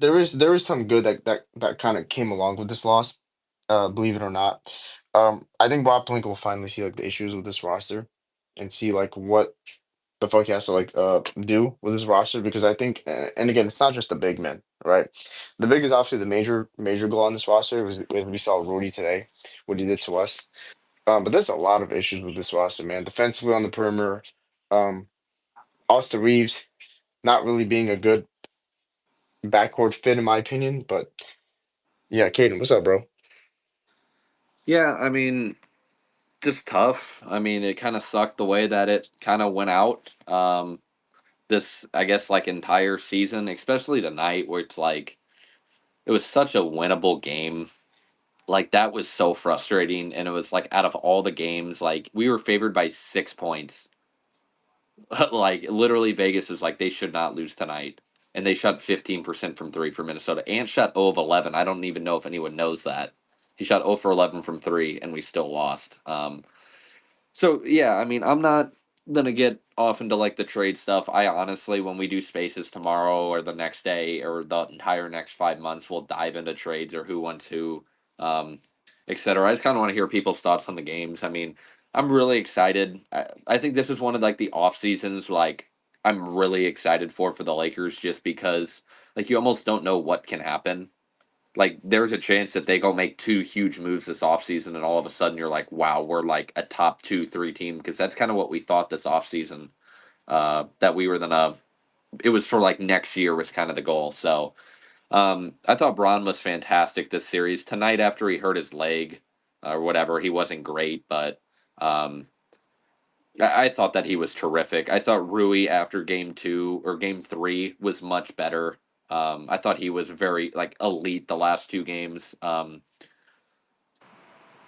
there is some good that kind of came along with this loss, believe it or not. I think Rob Pelinka will finally see like the issues with this roster and see like what the fuck he has to like do with his roster because I think and again it's not just the big men, right? The big is obviously the major goal on this roster was we saw Rudy today, what he did to us. But there's a lot of issues with this roster, man. Defensively on the perimeter, um, Austin Reeves not really being a good backcourt fit in my opinion. But yeah, Caden, what's up, bro? Yeah, I mean, just tough. I mean, it kind of sucked the way that it kind of went out. This, I guess, like entire season, especially tonight, where it's like it was such a winnable game. Like that was so frustrating, and it was like out of all the games, like we were favored by 6 points. Like literally, Vegas is like they should not lose tonight, and they shot 15% from three for Minnesota. Ant shot 0 of 11. I don't even know if anyone knows that he shot 0 for 11 from three, and we still lost. So yeah, I mean, I'm not gonna get off into like the trade stuff. I honestly, when we do spaces tomorrow or the next day or the entire next 5 months, we'll dive into trades or who wants who, um, etc. I just kind of want to hear people's thoughts on the games. I mean, I'm really excited. I think this is one of like the off seasons like I'm really excited for the Lakers just because like you almost don't know what can happen. Like there's a chance that they go make two huge moves this offseason and all of a sudden you're like, wow, we're like a top 2, 3 team because that's kind of what we thought this offseason, that we were gonna it was for like next year was kind of the goal. So I thought Braun was fantastic this series. Tonight after he hurt his leg or whatever, he wasn't great, but um I thought that he was terrific. I thought Rui after game 2 or game 3 was much better. I thought he was very like elite the last 2 games.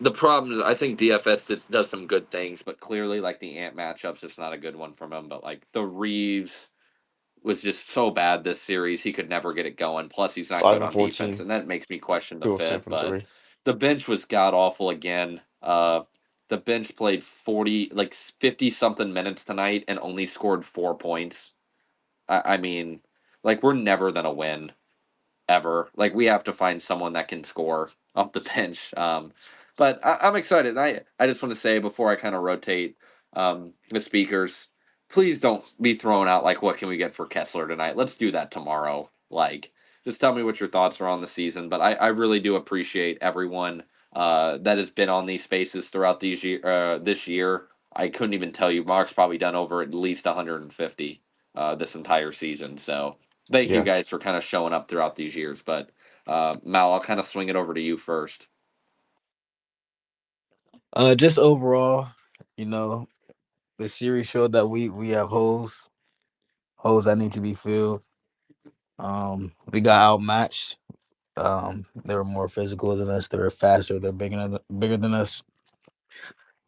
The problem is, I think DFS does some good things, but clearly, like the Ant matchup's just not a good one from him. But like the Reeves was just so bad this series, he could never get it going. Plus, he's not Five good and on defense, 14, and that makes me question the 2 of 10 fit. from But three. the bench was god awful again. The bench played 40, like 50 something minutes tonight, and only scored 4 points. I mean, like we're never gonna win ever. Like we have to find someone that can score off the bench. But I'm excited. I just want to say before I kind of rotate the speakers, please don't be throwing out like what can we get for Kessler tonight. Let's do that tomorrow. Like just tell me what your thoughts are on the season. But I really do appreciate everyone that has been on these spaces throughout this year. I couldn't even tell you. Mark's probably done over at least 150 this entire season. So thank you Yeah. guys for kind of showing up throughout these years. But Mal, I'll kind of swing it over to you first. Just overall, you know, the series showed that we have holes that need to be filled. We got outmatched. They were more physical than us. They were faster. They're bigger than us.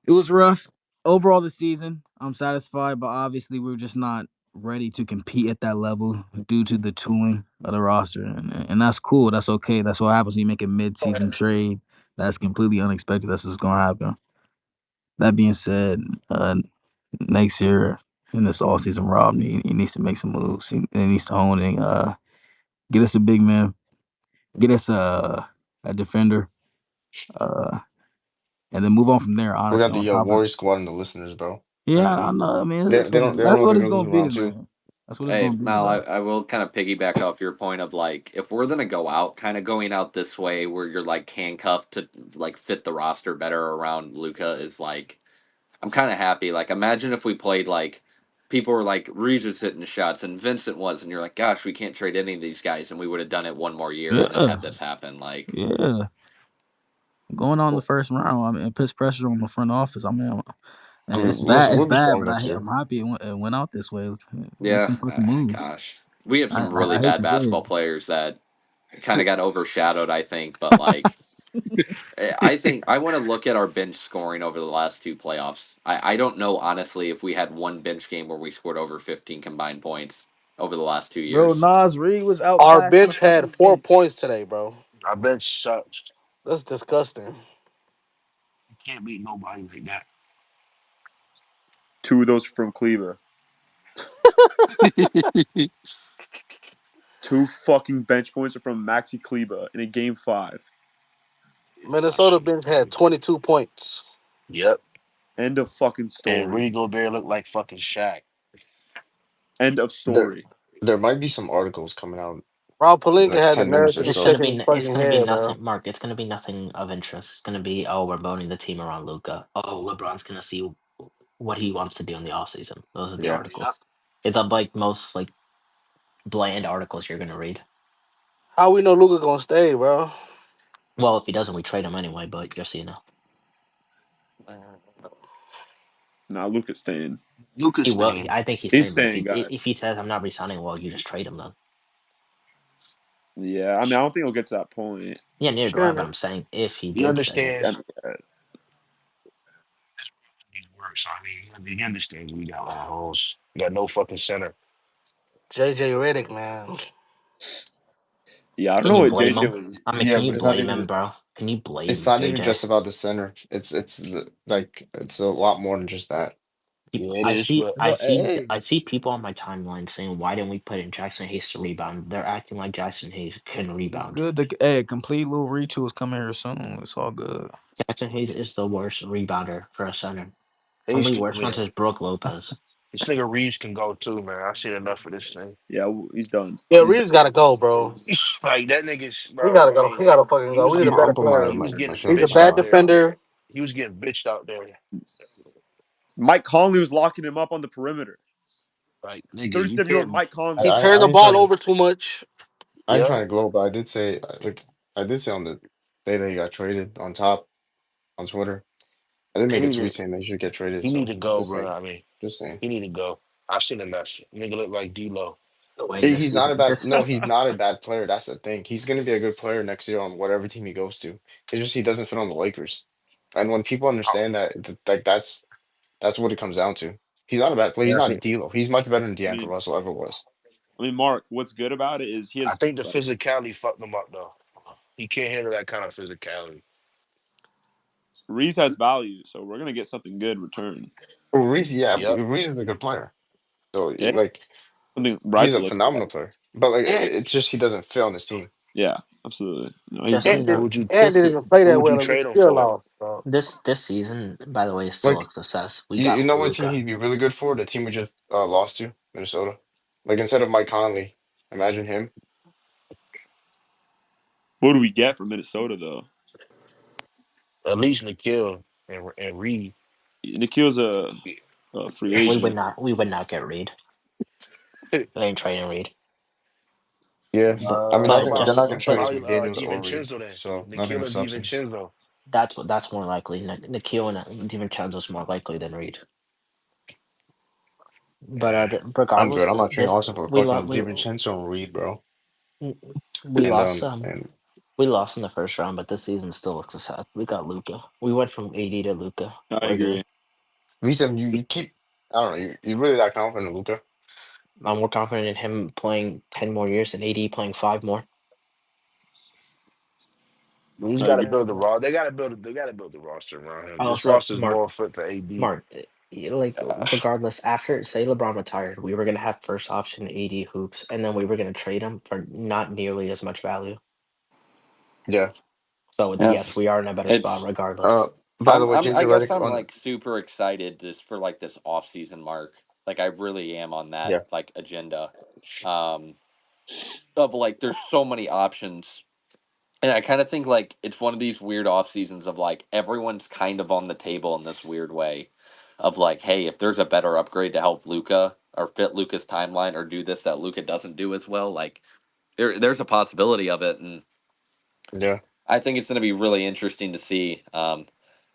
It was rough overall. The season, I'm satisfied, but obviously we're just not ready to compete at that level due to the tooling of the roster, and that's cool. That's okay. That's what happens when you make a mid-season trade. That's completely unexpected. That's what's gonna happen. That being said, next year in this all season, Rob he needs to make some moves. He needs to hone in, get us a big man, get us a defender, uh, and then move on from there. We Honestly, got on the top of Warriors squad and the listeners, bro. yeah, I know. I mean, They don't that's know what what they're it's gonna lose gonna in be, round two. man. That's what it's Hey, gonna be, Mal, bro. I will kind of piggyback off your point of like, if we're going to go out, kind of going out this way where you're like handcuffed to like fit the roster better around Luca is like, I'm kind of happy. Like, imagine if we played like, people were like, Reeves was hitting shots and Vincent was, and you're like, gosh, we can't trade any of these guys, and we would have done it one more year and then Yeah, had this happen. Like, yeah. Going on the Well, first round, I mean, it puts pressure on the front office. I mean, I it's mean, bad. listen, It's we'll be bad, strong but next I'm year. happy it went out this way. Make yeah, some fucking moves. gosh, we have some really I hate bad to say basketball it. players that kind of got overshadowed, I think. But like, I think I want to look at our bench scoring over the last 2 playoffs. I don't know honestly if we had one bench game where we scored over 15 combined points over the last two Bro, years. Nas Reed was Our outclassing the bench had fucking 4 points bench. today, bro. I bet sucks. That's disgusting. You can't beat nobody like that. Two of those from Cleveland. 2 fucking bench points are from Maxi Kleba in a game 5. My Minnesota shit. bench had 22 points. Yep. End of fucking And story. Rudy Gobert looked like fucking Shaq. End of There, story. there might be some articles coming out Rob the Palinka next had the 10 minutes or narrative It's so. gonna shaking be his it's fucking gonna be head, bro. nothing, Mark. It's gonna be nothing of interest. It's gonna be we're building the team around Luca. Oh, LeBron's gonna see what he wants to do in the offseason. Those are the Yeah. Yep. articles. It's the most bland articles you're gonna read. How we know Luca gonna stay, bro? Well, if he doesn't, we trade him anyway. But just so you know, Nah, Luka's staying. Lucas he will. staying. I think he's He's saying. But staying, if guys. he says I'm not resigning, well, you just trade him then. Yeah, I mean, I don't think he'll get to that point. Yeah, neither do I. But Sure. I'm saying if he He did say it, I understands mean, his work, so I mean, he understands we got a lot of holes. We got no fucking center. JJ Redick, man. yeah, I don't can know you what blame JJ him? was. I mean, Yeah, can you but it's not blame him, even. bro? Can you It's blame not even JJ? just about the center. Like it's a lot more than just that. Yeah, it is. But hey, I see people on my timeline saying, "Why didn't we put in Jackson Hayes to rebound?" They're acting like Jackson Hayes can It's rebound. good. Hey, complete little retools coming here soon. It's all good. Jackson Hayes is the worst rebounder for a center. he's. Only I worst mean, ones is Brooke Lopez. this nigga Reeves can go too, man. I've seen enough of this thing. Yeah, he's done. Yeah, He's done. Reeves gotta go, bro. Like that nigga's, We bro. gotta I go. mean, He gotta fucking he go. was We need a getting, better I'm putting player. he was my getting shit in He's the a bitched bad out chat. there. defender. He was getting bitched out there. Mike Conley was locking him up on the perimeter. Like nigga, you 37-year-old can't. Mike I, He Conley. I, turned I the ain't ball trying. over too much. I ain't Yeah, trying to glow, but I did say like I did say on the day that he got traded on top on Twitter. I did he make a need tweet to. saying they should get traded. He need So to go, just bro. saying, I mean, just saying. he need to go. I've seen enough. Nigga look like D-Lo. The way this He's not a season, bad. this No, he's not a bad player. That's the thing. He's going to be a good player next year on whatever team he goes to. It's just he doesn't fit on the Lakers. And when people Oh, understand that, like that's what it comes down to. He's not a bad player. He's yeah, not D'Lo. He's much better than I D'Angelo mean, Russell ever was. Mark, what's good about it is he I has think the like physicality fucked him up though. He can't handle that kind of physicality. Reeves has value, so we're gonna get something good in return. Well, Reese, yeah, Yep. Reese is a good player. So Yeah, like something right he's to a look at. phenomenal player. But like And, it's just he doesn't fit on this team. Yeah, absolutely. No, he's just so Who you done. and, know, would you and this didn't se- even play who that would you well, and we trade him still for? lost, bro. this season, by the way, is still a Like success. We you got know what team Luca. he'd be really good for? The team we just lost to, Minnesota. Like instead of Mike Conley, imagine him. What do we get from Minnesota though? At least Nikhil and Reed. Nikhil's a free agent. We would not get Reed. They ain't trading Reed. Yeah, I mean, How But about they're just not going to trade but us McDaniels or Reed, DiVincenzo then? so nothing of Nikhil and substance. DiVincenzo. that's more likely. Nikhil and DiVincenzo's more likely than Reed. But Yeah. I'm good. regardless, I'm not trading this Austin for fucking DiVincenzo and Reed, bro. we And lost um and we lost in the first round, but this season still looks a success. We got Luca. We went from AD to Luca. I We're good. agree. Lisa, you keep. I don't know. You really that confident in Luca? I'm more confident in him playing 10 more years and AD playing 5 more. He's I got to agree. build the raw. They got to build. They got to build the roster around him. This Also, roster is more fit for AD. Regardless, after say LeBron retired, we were gonna have first option AD hoops, and then we were gonna trade him for not nearly as much value. Yeah. So Yeah, yes, we are in a better spot it's Uh. regardless. By the way, I JJ guess Redick I'm on. like super excited just for like this off season mark. Like I really am on that Yeah. like agenda. Um of like there's so many options. And I kind of think like it's one of these weird off seasons of like everyone's kind of on the table in this weird way of like, hey, if there's a better upgrade to help Luca or fit Luca's timeline or do this that Luca doesn't do as well, like there's a possibility of it. And Yeah. I think it's going to be really interesting to see.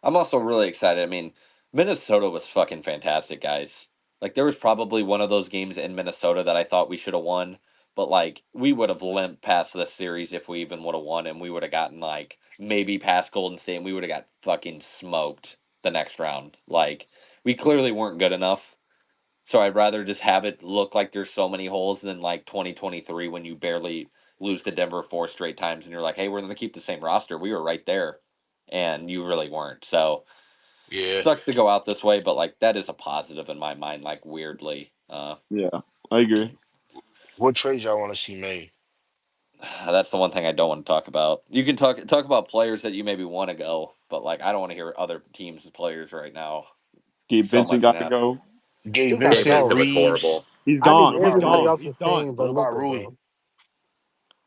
I'm also really excited. I mean, Minnesota was fucking fantastic, guys. Like, there was probably one of those games in Minnesota that I thought we should have won, but like, we would have limped past this series if we even would have won, and we would have gotten like maybe past Golden State, and we would have got fucking smoked the next round. Like, we clearly weren't good enough. So I'd rather just have it look like there's so many holes than like 2023 when you barely lose to Denver 4 straight times and you're like, hey, we're going to keep the same roster. We were right there. And you really weren't. So Yeah. sucks to go out this way, but like that is a positive in my mind, like weirdly. Yeah, I agree. What trades y'all want to see made? That's the one thing I don't want to talk about. You can talk about players that you maybe want to go, but like I don't want to hear other teams' players right now. Gabe So Vincent much got to now. go. Gabe He got Gabe Vincent, go. Vincent was horrible. Reeves. He's I need What gone. He's about everybody Rui? gone. off He's the done. team What but about Luca, Rui? bro.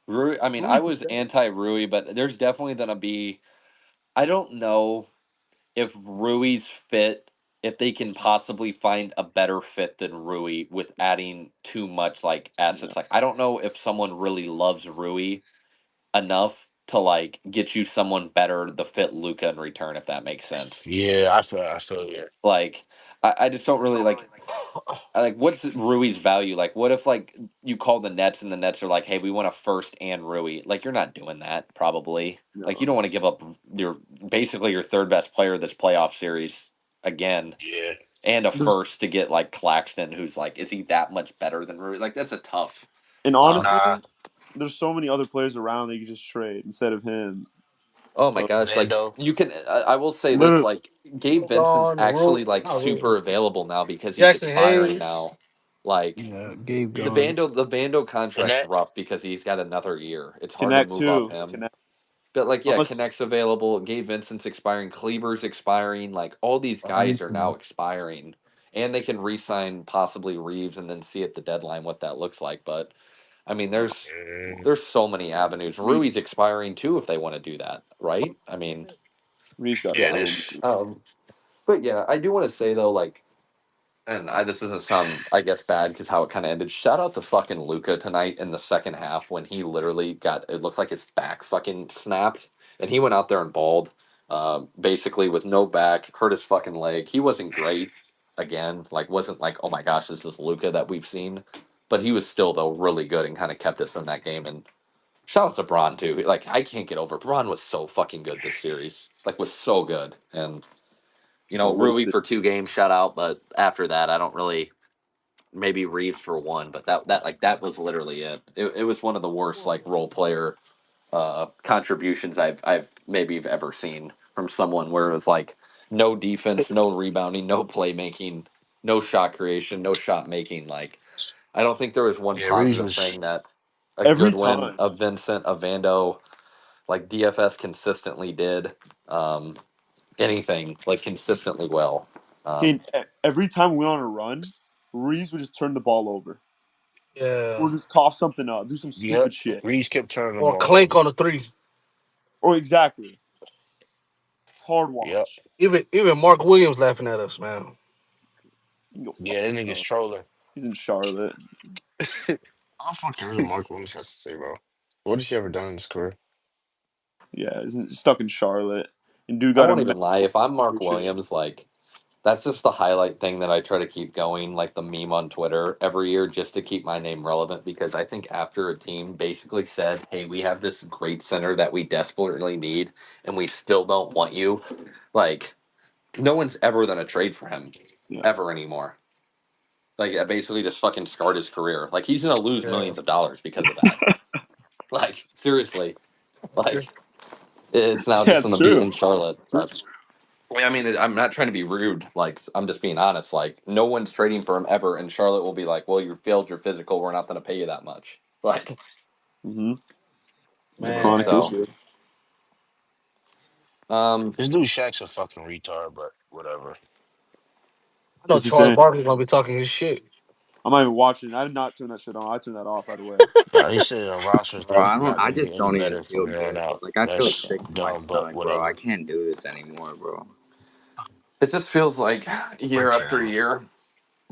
Rui, I mean, Rui I can was stay. anti Rui, but there's definitely gonna be. I don't know if Rui's fit, if they can possibly find a better fit than Rui with adding too much like Yeah. assets. Like I don't know if someone really loves Rui enough to like get you someone better to fit Luca in return, if that makes sense. Yeah, I feel yeah. Like I just don't really like like what's Rui's value? Like what if like you call the Nets and the Nets are like, hey, we want a first and Rui. Like you're not doing that probably. Like you No. don't want to give up your basically your third best player this playoff series again Yeah. and a There's first to get like Claxton, who's like, is he that much better than Rui? Like that's a tough. and Um, Nah, honestly, there's so many other players around that you could just trade instead of him. oh my So gosh, like Vando. you can. I will say this: literally, like Gabe Vincent's Gone, actually Rule. like Not Rule. super available now because he's Jackson expiring Hayes. now. Like Yeah, Gabe the gone. Vando And contract's that, rough because he's got another year. It's hard to connect move off too. him. Connect But like, yeah, unless Connect's available. Gabe Vincent's expiring. Kleber's expiring. Like all these guys are now expiring, and they can re-sign possibly Reeves and then see at the deadline what that looks like. But I mean, mm, there's so many avenues. Rui's Reeves. expiring too if they want to do that, right? I mean, Reeves got to yeah, go. this but yeah, I do want to say though, like, and this doesn't sound, I guess, bad because how it kind of ended. Shout out to fucking Luca tonight in the second half when he literally got it looked like his back fucking snapped, and he went out there and balled, basically with no back, hurt his fucking leg. He wasn't great again, like wasn't like oh my gosh, this is Luca that we've seen, but he was still though really good and kind of kept us in that game. And shout out to Braun too. Like I can't get over Braun was so fucking good this series, like was so good. And Rui Wasted. for 2 games, shout out. But after that, I don't really. Maybe Reeves for one, but that was literally it. It was one of the worst like role player contributions I've maybe ever seen from someone where it was like no defense, no rebounding, no playmaking, no shot creation, no shot making. Like I don't think there was one yeah, Reeves positive was thing that a Every Goodwin, time. a Vincent, a Vando, like DFS consistently did. Um, Anything like consistently well. Um, Every time we went on a run, Reeves would just turn the ball over. Yeah. Or just cough something up, do some yep. stupid shit. Reeves kept turning the Or ball Clink over. on the three. Or exactly. Hard Yep. watch. Even Mark Williams laughing at us, man. You can go fuck Yeah, that nigga's yourself. trolling. He's in Charlotte. How fucking really Mark Williams has to say, bro? What has he ever done in his career? Yeah, he's stuck in Charlotte. And dude I got a won't massive even lie. If I'm Mark situation. Williams, like that's just the highlight thing that I try to keep going, like the meme on Twitter every year, just to keep my name relevant. Because I think after a team basically said, "Hey, we have this great center that we desperately need, and we still don't want you," like no one's ever gonna trade for him Yeah. ever anymore. Like it basically just fucking scarred his career. Like he's gonna lose Yeah. millions of dollars because of that. Like seriously, like it's now Yeah, just it's gonna be true. in Charlotte. It's true. But well, I mean, I'm not trying to be rude. Like, I'm just being honest. Like, no one's trading for him ever, and Charlotte will be like, "Well, you failed your physical. We're not going to pay you that much." Like, Mm-hmm. It's a chronic Man. so, issue. um, This dude Shaq's a fucking retard, but whatever. I know What's he Charles saying? Barkley's gonna be talking his shit. I'm not even watching. I did not turn that shit on. I turned that off right away. He said a roster's Bro, not I don't. not I gonna get just any don't even better feel from here on good, bro. out. Like I feel That's sick to my dumb, but stomach, bro. I whatever. can't do this anymore, bro. it just feels like I year after can. year,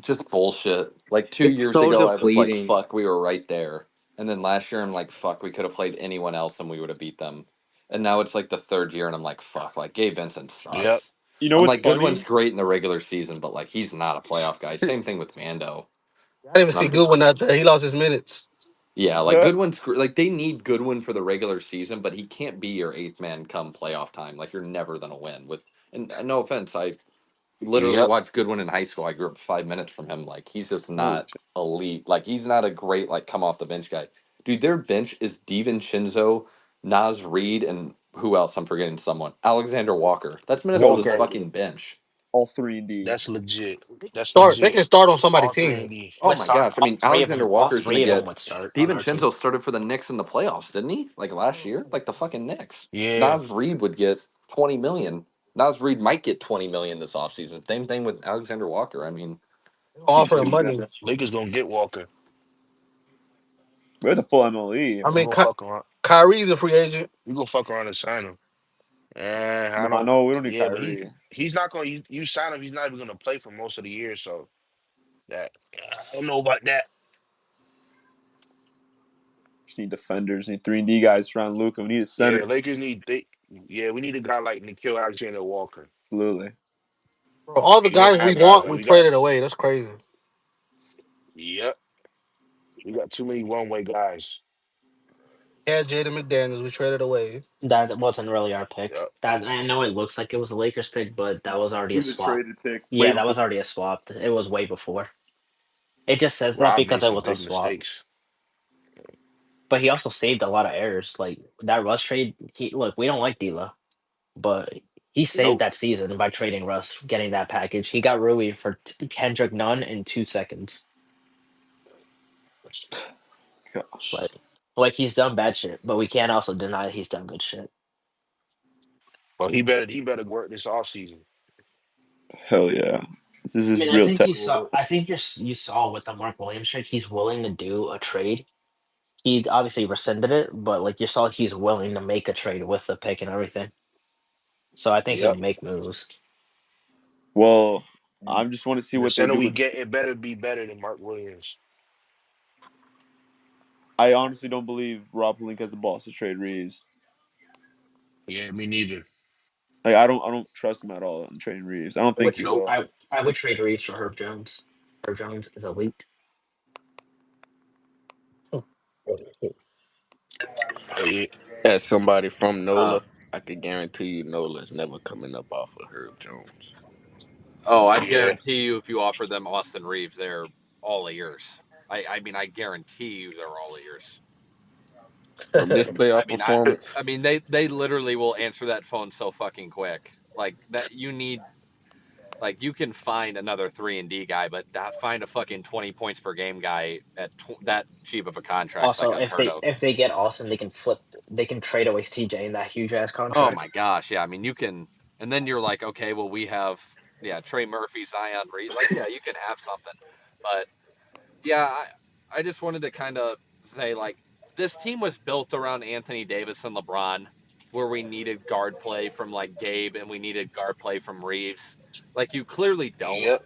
just bullshit. Like two It's years so ago, I was like, depleting. "Fuck, we were right there," and then last year, I'm like, "Fuck, we could have played anyone else and we would have beat them." And now it's like the third year, and I'm like, "Fuck, like Gabe Vincent Yep. sucks." You know I'm what's like, Goodwin's funny? great in the regular season, but like he's not a playoff guy. Same thing with Mando. I didn't even And see I'm just Goodwin out there. He lost his minutes. yeah, like like they need Goodwin for the regular season, but he can't be your eighth man come playoff time. Like you're never gonna win with. And no offense, I literally Yep. watched Goodwin in high school. I grew up 5 minutes from him. Like he's just Holy not shit. elite. Like he's not a great like come off the bench guy. Dude, their bench is DiVincenzo, Nas Reed, and who else? I'm forgetting someone. Alexander Walker. That's Minnesota's Walker. fucking bench. all 3 and D. That's legit. That's Start. They can legit. start on somebody's All three team. and D. Oh With my start, gosh! I all mean, three of Alexander them, all Walker's gonna three of them get. would start on our team. DiVincenzo started for the Knicks in the playoffs, didn't he? Like last year, like the fucking Knicks. Yeah. Nas Reed would get 20 million. Nas Reed might get 20 million this offseason. Same thing with Alexander Walker. I mean, Offer him money. Lakers gonna get Walker. We're the full MLE. I I We mean, mean, gonna fuck around. Kyrie's a free agent. We gonna fuck around and sign him. I no, don't. no, we don't need Yeah, but he Kyrie. he's not gonna. You sign him. He's not even gonna play for most of the year. So that I don't know about that. Just need defenders. Need 3 and D guys around Luca. We need a Yeah, center. Lakers need. Yeah, we need a guy like Nikhil Alexander Walker. Absolutely. Bro, all the We don't guys we have guys want, like we we got. traded away. That's crazy. Yep, we got too many one way guys. Yeah, Jaden McDaniels, we traded away. That wasn't really our pick. Yep. That I know it looks like it was a Lakers pick, but that was already It a was a swap. traded pick way Yeah, that before. was already a swap. It was way before. It just says that Rob because made it some was a big swap. mistakes. But he also saved a lot of errors. Like that Russ trade. He look, we don't like D'Lo, but he saved Nope. that season by trading Russ, getting that package. He got Rui for Kendrick Nunn in 2 seconds. Gosh. Like he's done bad shit, but we can't also deny he's done good shit. Well, he better work this offseason. Hell yeah. This is I his mean, I real think test. you saw. I think you saw with the Mark Williams trade, he's willing to do a trade. He obviously rescinded it, but like you saw, he's willing to make a trade with the pick and everything. So I think he'll Yep. make moves. Well, I just want to see The what they center do we with. get, it better be better than Mark Williams. I honestly don't believe Rob Pelinka has the balls to trade Reeves. Yeah, me neither. Like I don't trust him at all in trading Reeves. I don't think he Which will. I would trade Reeves for Herb Jones. Herb Jones is elite. Yeah. As somebody from uh, NOLA, I can guarantee you NOLA's never coming up off of Herb Jones. oh, I Yeah. guarantee you, if you offer them Austin Reeves, they're all ears. I mean, I guarantee you, they're all ears. From this I playoff mean, performance, I mean, they literally will answer that phone so fucking quick. Like that, you need like you can find another 3 and D guy, but that find a fucking 20 points per game guy at that cheap of a contract's like Also, unheard of. if they get Austin, they can flip. They can trade away CJ in that huge ass Oh contract. my gosh, yeah. I mean, you can, and then you're like, okay, well, we have Trey Murphy, Zion Reed. Like, yeah, you can have something, but yeah, I just wanted to kind of say like this team was built around Anthony Davis and LeBron, where we needed guard play from like Gabe and we needed guard play from Reeves. Like you clearly don't Yep.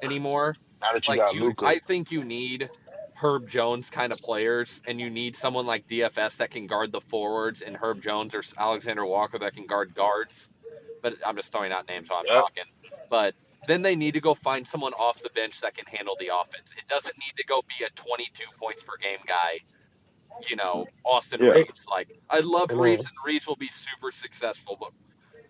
anymore. Now that you Like got Luca. I think you need Herb Jones kind of players, and you need someone like DFS that can guard the forwards, and Herb Jones or Alexander Walker that can guard guards. But I'm just throwing out names while I'm Yep. talking. But then they need to go find someone off the bench that can handle the offense. It doesn't need to go be a 22 points per game guy, Austin Yeah. Reeves. Like, I love Come Reeves, on. and Reeves will be super successful, but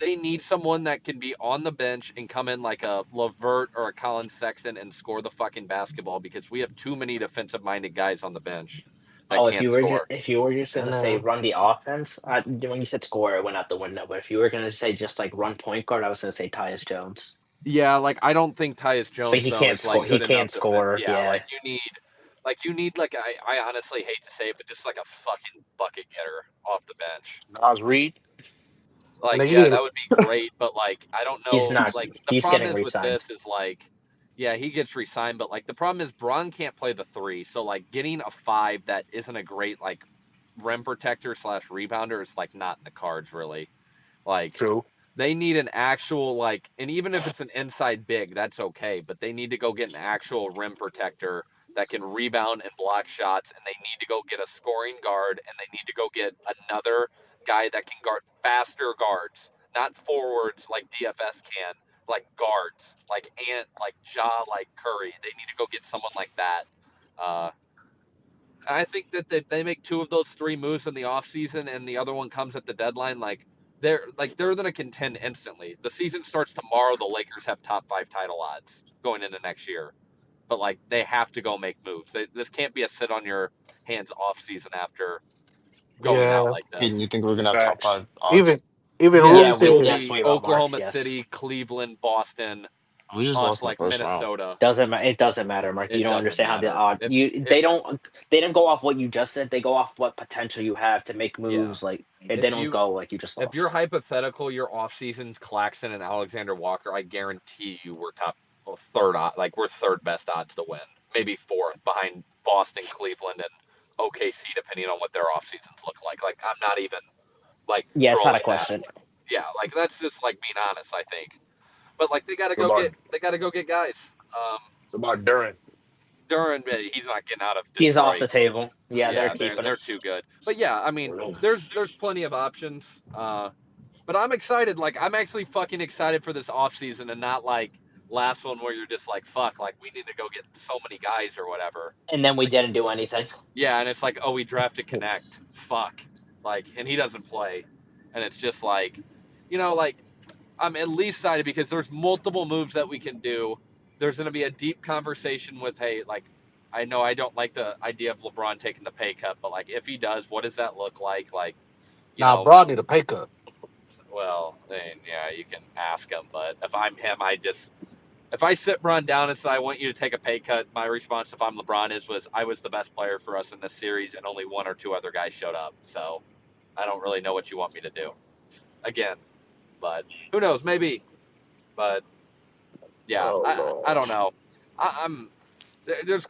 they need someone that can be on the bench and come in like a Levert or a Colin Sexton and score the fucking basketball because we have too many defensive minded guys on the bench that Oh, can't score. if you were just Come gonna say on. run the offense, when you said score, it went out the window. But if you were gonna say just like run point guard, I was gonna say Tyus Jones. Yeah, like I don't think Tyus But Jones he though can't is score. like He good can't enough to fit. score. Yeah, Yeah. like you need like I honestly hate to say it, but just like a fucking bucket getter off the bench. Nas Reed. And Like, then you yeah, need that would be great, but like I don't He's know. not. Like the He's problem getting is with re-signed. this is like, yeah, he gets re-signed, but like the problem is Braun can't play the three, so like getting a five that isn't a great like rim protector slash rebounder is like not in the cards really. Like True. they need an actual like, and even if it's an inside big, that's okay. But they need to go get an actual rim protector that can rebound and block shots, and they need to go get a scoring guard, and they need to go get another guy that can guard faster guards, not forwards like DFS can, like guards, like like Ja, like Curry. They need to go get someone like that. Uh, I think that they make two of those three moves in the offseason and the other one comes at the deadline. They're going to contend instantly. The season starts tomorrow. The Lakers have top five title odds going into next year, but like they have to go make moves. This can't be a sit on your hands off season after going out yeah. like Hayden, this. you think we're gonna have top Facts. five odds? Even Even Yeah, Rui Yeah, said we it'll it. yes, be we about Mark. Oklahoma Yes, City, Cleveland, Boston, We just us lost in the like first round. Minnesota. doesn't matter. It doesn't matter, Mark. You It don't doesn't understand how the matter. odd you. If They don't go off what you just said. They go off what potential you have to make yeah, moves. Like they if don't you go like you just if you're lost. hypothetical, your off seasons Claxton and Alexander Walker, I guarantee you we're third like we're third best odds to win, maybe fourth behind Boston, Cleveland, and OKC, depending on what their off seasons look like. Like I'm not even like Yeah, it's not a trolling that. question. Yeah, like that's just like being honest, I think. But like What about they gotta go get guys. it's about Duran? Duran, he's not getting out of He's off Detroit. the table. Yeah, they're Yeah, keeping him. they're too good. But yeah, I mean, there's plenty of options. But I'm excited. Like I'm actually fucking excited for this off season and not like last one where you're just like fuck, like we need to go get so many guys or whatever. And then we Like didn't do anything. yeah, and it's like oh we drafted Connect, fuck, like and he doesn't play, and it's just like, like I'm at least excited because there's multiple moves that we can do. There's going to be a deep conversation with, hey, like, I know I don't like the idea of LeBron taking the pay cut, but like, if he does, what does that look like? Like, you Now, know, Broad need a pay cut. well, and yeah, you can ask him, but if I'm him, if I sit Bron down and say I want you to take a pay cut, my response if I'm LeBron was I was the best player for us in this series, and only one or two other guys showed up, so I don't really know what you want me to do. Again, but who knows? Maybe, but yeah, Oh I Lord. don't know. I'm there's